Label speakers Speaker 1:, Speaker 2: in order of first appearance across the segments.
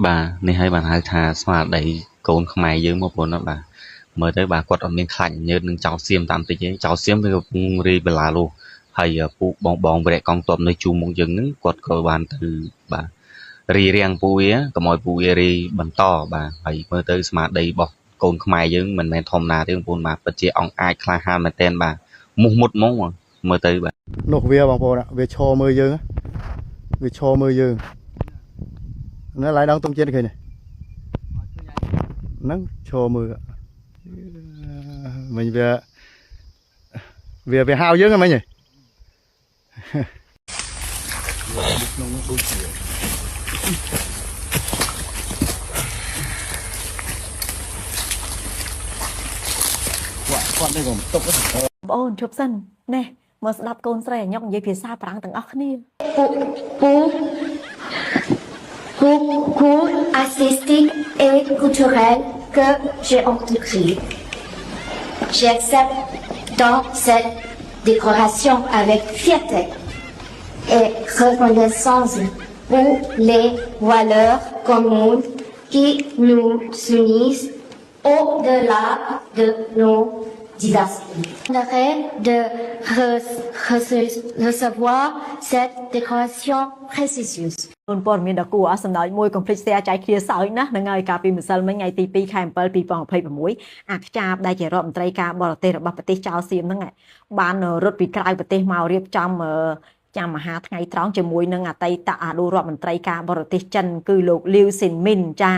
Speaker 1: bà nên hay bàn hai thà mà đẩy cồn không mày dưới một bốn đó bà mới tới bà quật ở miền khảnh như nâng cháu xiêm tam tịch ấy cháu xiêm với ri bờ là luôn hay phụ bong bong về con tôm nơi chu mông dừng nứng quật cơ bàn từ bà ri riêng pui á có mọi pui ri bẩn to bà hay mới tới mà đầy bọc cồn không mày dưới mình men thom nà tiếng bốn mà bật chia ong ai khai han mà tên bà một mông mới tới bà
Speaker 2: nộp về bằng bộ nè về cho mưa dương về cho mưa dương nó lại đang tung trên kìa này nắng cho mưa mình về hao dương mấy nhỉ
Speaker 3: ôn chụp sân nè mà đập côn sẻ nhóc dây phía xa prang từng óc nè
Speaker 4: pour artistique et culturel que j'ai entrepris. J'accepte dans cette décoration avec fierté et reconnaissance pour les valeurs communes qui nous unissent au-delà de nos diversités. J'aimerais de recevoir cette décoration précieuse.
Speaker 3: ព័ត៌មានដ៏គួរឲ្យសំណើចមួយកុំភ្លេច share ចែកគ្នាសើចណានឹងហើយកាលពីម្សិលមិញថ្ងៃទី2ខែ7 2026អាខ្ចាបដែលជារដ្ឋមន្ត្រីការបរទេសរបស់ប្រទេសចៅសៀមហ្នឹងបានរត់ពីក្រៅប្រទេសមករៀបចំចាំមហាថ្ងៃត្រង់ជាមួយនឹងអតីតអនុរដ្ឋមន្ត្រីការបរទេសចិនគឺលោកលីវស៊ីនមីនចា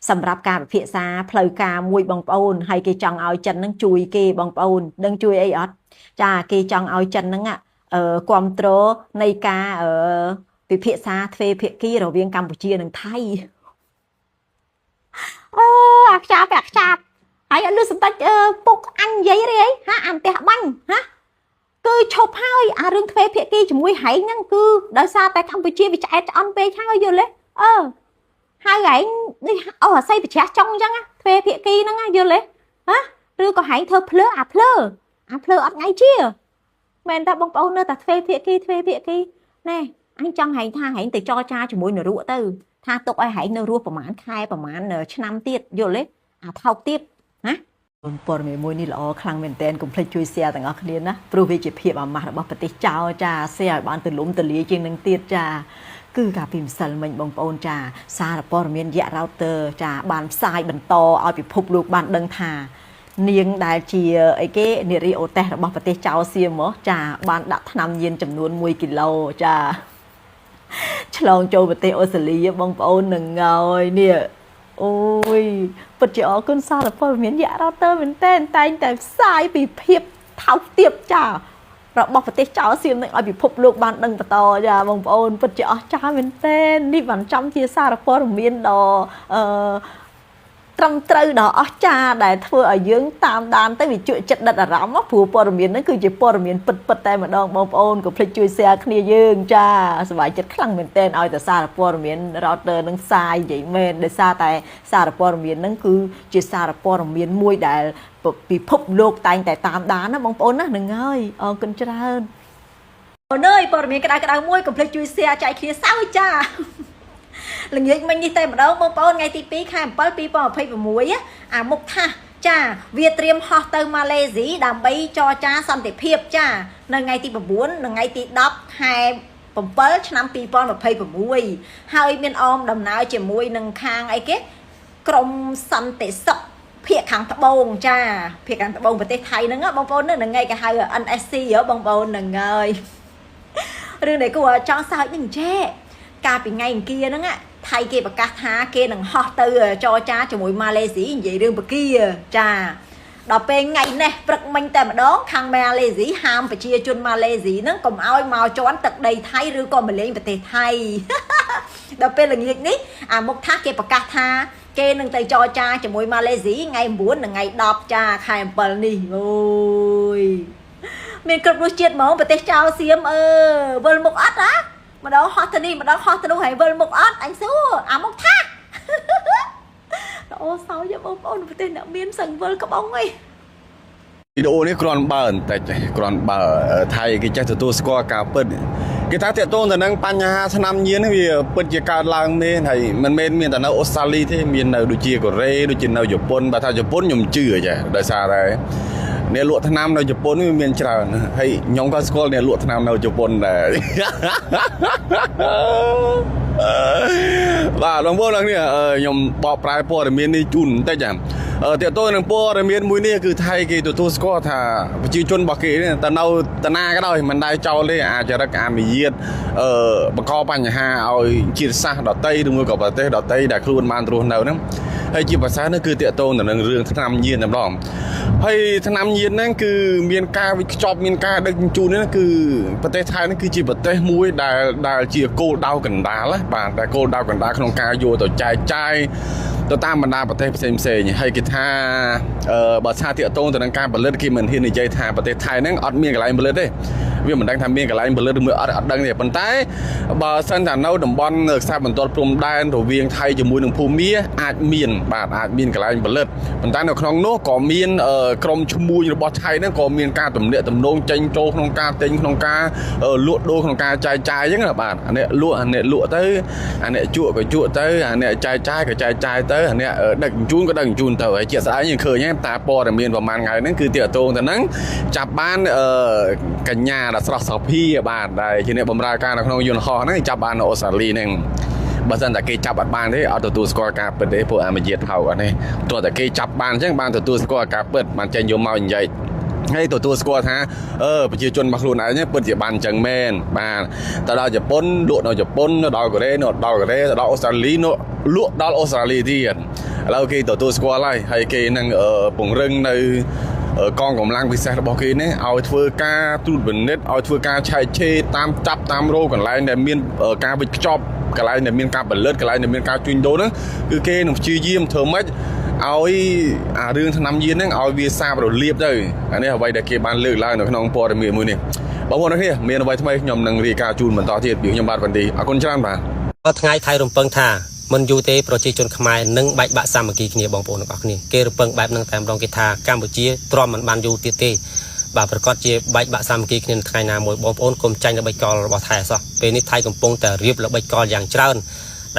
Speaker 3: សម្រាប់ការពិភាក្សាផ្លូវការមួយបងប្អូនហើយគេចង់ឲ្យចិនហ្នឹងជួយគេបងប្អូនដឹងជួយអីអត់ចាគេចង់ឲ្យចិនហ្នឹងគ្រប់គ្រងនៃការពិភាក្សាទ្វេភាគីរវាងកម្ពុជានិងថៃអាខ្ចាបហើយអត់លឺសំដេចពុកអញនិយាយរីអីហាអានផ្ទះបាញ់ហាគឺឈប់ហើយអារឿងទ្វេភាគីជាមួយហែងហ្នឹងគឺដោយសារតែកម្ពុជាវាឆ្អែតឆ្អន់ពេកហើយយល់ទេហើយហែងនេះអាស័យប្រជ្រះចុងអញ្ចឹងទ្វេភាគីហ្នឹងយល់ទេហាឬក៏ហែងធ្វើភ្លើអាភ្លើអត់ថ្ងៃជាមែនតាបងប្អូននៅតែទ្វេភាគីណែអញចង់ហែងថាហែងទៅចរចាជាមួយនរកទៅថាទុកឲ្យហែងនៅរស់ប្រហែលខែប្រហែលឆ្នាំទៀតយល់ទេអាថោកទៀតណាព័ត៌មានមួយនេះល្អខ្លាំងមែនតើកុំភ្លេចជួយ share ទាំងអស់គ្នាណាព្រោះវាជាភាពអាម៉ាស់របស់ប្រទេសចៅចា share ឲ្យបានទូលំទូលាយជាងនឹងទៀតចាគឺកាលពីម្សិលមិញបងប្អូនចាសារព័ត៌មានយៈ router ចាបានផ្សាយបន្តឲ្យពិភពលោកបានដឹងថានាងដែលជាអីគេនារីអូតេសរបស់ប្រទេសចៅសៀមមកចាបានដាក់ថ្នាំញៀនចំនួន1គីឡូចាឆ្លងចូលប្រទេសអូស្ត្រាលីបងប្អូននឹងហើយនេះអូយពិតជាអរគុណសារព័ត៌មានយៈ router មែនតើតែងតែផ្សាយពីភាពថោកទាបចារបស់ប្រទេសចៅសៀមនឹងឲ្យពិភពលោកបានដឹងបន្តចាបងប្អូនពិតជាអស្ចារ្យមែនតើនេះបានចំជាសារព័ត៌មានដ៏ត្រឹមត្រូវដល់អស្ចារ្យដែលធ្វើឲ្យយើងតាមដានទៅវាជក់ចិត្តដិតអារម្មណ៍ព្រោះព័ត៌មានហ្នឹងគឺជាព័ត៌មានពិតតែម្ដងបងប្អូនកុំភ្លេចជួយ share គ្នាយើងចាសប្បាយចិត្តខ្លាំងមែនទែនឲ្យតែសារព័ត៌មាន router នឹងផ្សាយនិយាយមែនដោយសារតែសារព័ត៌មានហ្នឹងគឺជាសារព័ត៌មានមួយដែលពិភពលោកតែងតែតាមដានណាបងប្អូនណាហ្នឹងហើយអរគុណច្រើនអូនអើយព័ត៌មានក្តៅមួយកុំភ្លេចជួយ share ចែកគ្នាសើចចាល្ងាចមិញនេះតែម្ដងបងប្អូនថ្ងៃទី2ខែ7 2026អាមុខថាសចាវាត្រៀមហោះទៅម៉ាឡេស៊ីដើម្បីចរចាសន្តិភាពចានៅថ្ងៃទី9និងថ្ងៃទី10ខែ7ឆ្នាំ2026ហើយមានអមដំណើរជាមួយនឹងខាងអីគេក្រមសន្តិសុខភាគខាងត្បូងចាភាគខាងត្បូងប្រទេសថៃហ្នឹងបងប្អូនហ្នឹងថ្ងៃគេហៅ NSC បងប្អូនហ្នឹងហើយរឿងនេះគួរចង់សើចនឹងចេះកាលពីថ្ងៃអង្គារហ្នឹងថៃគេប្រកាសថាគេនឹងហោះទៅចរចាជាមួយម៉ាឡេស៊ីនិយាយរឿងបកាចាដល់ពេលថ្ងៃនេះព្រឹកមិញតែម្ដងខាងម៉ាឡេស៊ីហាមប្រជាជនម៉ាឡេស៊ីហ្នឹងកុំឲ្យមកជន់ទឹកដីថៃឬក៏មកលេងប្រទេសថៃដល់ពេលល្ងាចនេះអាមុខថាគេប្រកាសថាគេនឹងទៅចរចាជាមួយម៉ាឡេស៊ីថ្ងៃ9និងថ្ងៃ10ចាខែ7នេះអូយមានគ្រប់រសជាតិហ្មងប្រទេសចៅសៀមវិលមុខអត់ហ៎ម្ដងហោះទៅនេះម្ដងហោះទៅនោះហើយវិលមុខអត់អញសួរអាមុខថាអូសោយបងប្អូនប្រទេសអ្នកមានសឹងវិលក្បងអីវីដេអូនេះគ្រាន់បើបន្តិចគ្រាន់បើថៃគេចេះទទួលស្គាល់ការពិត
Speaker 5: គេថាតាក់ទងទៅនឹងបញ្ហាឆ្នាំញៀនវាពិតជាកើតឡើងមែនហើយមិនមែនមានតែនៅអូស្ត្រាលីទេមាននៅដូចជាកូរ៉េដូចជានៅជប៉ុនបើថាជប៉ុនខ្ញុំជឿចាដោយសារតែអ្នកលក់ថ្នាំនៅជប៉ុនវាមានច្រើនហើយខ្ញុំក៏ស្គាល់អ្នកលក់ថ្នាំនៅជប៉ុនដែរបាទបងប្អូនទាំងនេះខ្ញុំបកប្រែព័ត៌មាននេះជូនបន្តិចតាក់ទងនឹងព័ត៌មានមួយនេះគឺថៃគេទទួលស្គាល់ថាប្រជាជនរបស់គេទៅនៅតាណាក៏ដោយមិនដែលចោលទេអាចរិកអាមេយាតបង្កបញ្ហាឲ្យជាតិសាសន៍ដតីឬមួយក៏ប្រទេសដតីដែលខ្លួនបានរស់នៅហ្នឹងហើយជាភាសានេះគឺតាក់ទងទៅនឹងរឿងថ្នាំញៀនតែម្ដងហើយថ្នាំញៀនហ្នឹងគឺមានការវិខ្ចប់មានការដឹកជញ្ជូននេះគឺប្រទេសថៃនេះគឺជាប្រទេសមួយដែលជាគោលដៅកណ្ដាលបាទតែគោលដៅកណ្ដាលក្នុងការយកទៅចែកចាយទៅតាមបណ្ដាប្រទេសផ្សេងហើយគេថាបើថាតាក់ទងទៅនឹងការផលិតគេមិនហ៊ាននិយាយថាប្រទេសថៃហ្នឹងអត់មានកន្លែងផលិតទេវាមិនដឹងថាមានកន្លែងផលិតឬមួយអត់ដឹងទេប៉ុន្តែបើសិនថានៅតំបន់ខ្សែបន្ទាត់ព្រំដែនរវាងថៃជាមួយនឹងភូមាអាចមានកន្លែងផលិតប៉ុន្តែនៅក្នុងនោះក៏មានក្រុមឈ្មួញរបស់ថៃហ្នឹងក៏មានការទំនាក់ទំនងចេញចូលក្នុងការទិញក្នុងការលក់ដូរក្នុងការចែកចាយអញ្ចឹងបាទអានេះលក់ទៅអានេះជក់ក៏ជក់ទៅអានេះចែកចាយក៏ចែកចាយទៅអានេះដឹកជញ្ជូនក៏ដឹកជញ្ជូនទៅហើយជាក់ស្ដែងយើងឃើញតែព័ត៌មានប្រហែលថ្ងៃហ្នឹងគឺតាក់ទងទៅហ្នឹងចាប់បានកញ្ញាដែលស្រស់សភាបាទដែលជាអ្នកបម្រើការនៅក្នុងយន្តហោះហ្នឹងចាប់បាននៅអូស្ត្រាលីហ្នឹងបើសិនតែគេចាប់អត់បានទេអត់ទទួលស្គាល់ការពិតទេពួកអាមេយាតថោកអត់ទេទោះតែគេចាប់បានអញ្ចឹងបានទទួលស្គាល់ការពិតបានចេញយកមកនិយាយហើយទទួលស្គាល់ថាប្រជាជនរបស់ខ្លួនឯងពិតជាបានអញ្ចឹងមែនបាទទៅដល់ជប៉ុនលក់នៅជប៉ុនទៅដល់កូរ៉េទៅដល់អូស្ត្រាលីលក់ដល់អូស្ត្រាលីទៀតឥឡូវគេទទួលស្គាល់ហើយគេនឹងពង្រឹងនៅកងកម្លាំងពិសេសរបស់គេនេះឲ្យធ្វើការត្រួតពិនិត្យឲ្យធ្វើការឆែកឆេរតាមចាប់តាមរោកន្លែងដែលមានការវិច្ឆប់កន្លែងដែលមានការផលិតកន្លែងដែលមានការជួញដូរហ្នឹងគឺគេនឹងព្យាយាមធ្វើម៉េចឲ្យអារឿងថ្នាំញៀនហ្នឹងឲ្យវាសាបរលាបទៅអានេះអ្វីដែលគេបានលើកឡើងនៅក្នុងព័ត៌មានមួយនេះបងប្អូននេះមានអ្វីថ្មីខ្ញុំនឹងរាយការណ៍ជូនបន្តទៀតពីខ្ញុំបាទវណ្ឌីអរគុណច្រើនបាទ
Speaker 6: ថ្ងៃថៃរំពឹងថាមិនយូរទេប្រជាជនខ្មែរនឹងបែកបាក់សាមគ្គីគ្នាបងប្អូនទាំងអស់គ្នាគេរំពឹងបែបហ្នឹងតែម្ដងគេថាកម្ពុជាទ្រាំមិនបានយូរទៀតទេបាទប្រកាសជាបែកបាក់សាមគ្គីគ្នាថ្ងៃណាមួយបងប្អូនកុំចាញ់ល្បិចកលរបស់ថៃអសោះពេលនេះថៃកំពុងតែរៀបល្បិចកលយ៉ាងច្រើន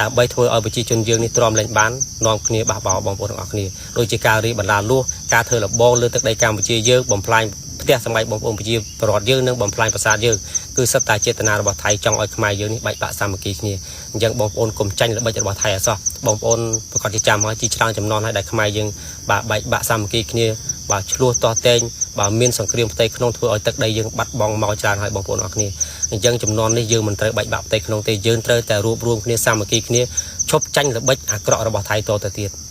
Speaker 6: ដើម្បីធ្វើឲ្យប្រជាជនយើងនេះទ្រាំលែងបាននាំគ្នាបះបោបងប្អូនទាំងអស់គ្នាដូចជាការរីបណ្ដាលលួសការធ្វើលបងលើទឹកដីកម្ពុជាយើងបំផ្លាញផ្ទះសម្បែងបងប្អូនប្រជាពលរដ្ឋយើងនិងបំផ្លាញប្រាសាទយើងគឺសិតតែចេតនារបស់ថៃចង់ឲ្យខ្មែរយើងនេះបែកបាក់សាមគ្គីគ្នាអញ្ចឹងបងប្អូនកុំចាញ់ល្បិចរបស់ថៃអសោះបងប្អូនប្រកាសជាចាំហើយជីច្រើនចំនួនហើយដែលខ្មែរយើងបាទបែកបាក់សាមគ្គីគ្នាបាទឆ្លោះតតែងបាទមានសង្គ្រាមផ្ទៃក្នុងធ្វើឲ្យទឹកដីយើងបាត់បង់មកច្រើនហើយបងប្អូនអរគ្នាអញ្ចឹងចំនួននេះយើងមិនត្រូវបែកបាក់ផ្ទៃក្នុងទេយើងត្រូវតែរួបរวมគ្នាសាមគ្គីគ្នាឈប់ចាញ់ល្បិចអាក្រក់របស់ថៃតទៅទៀត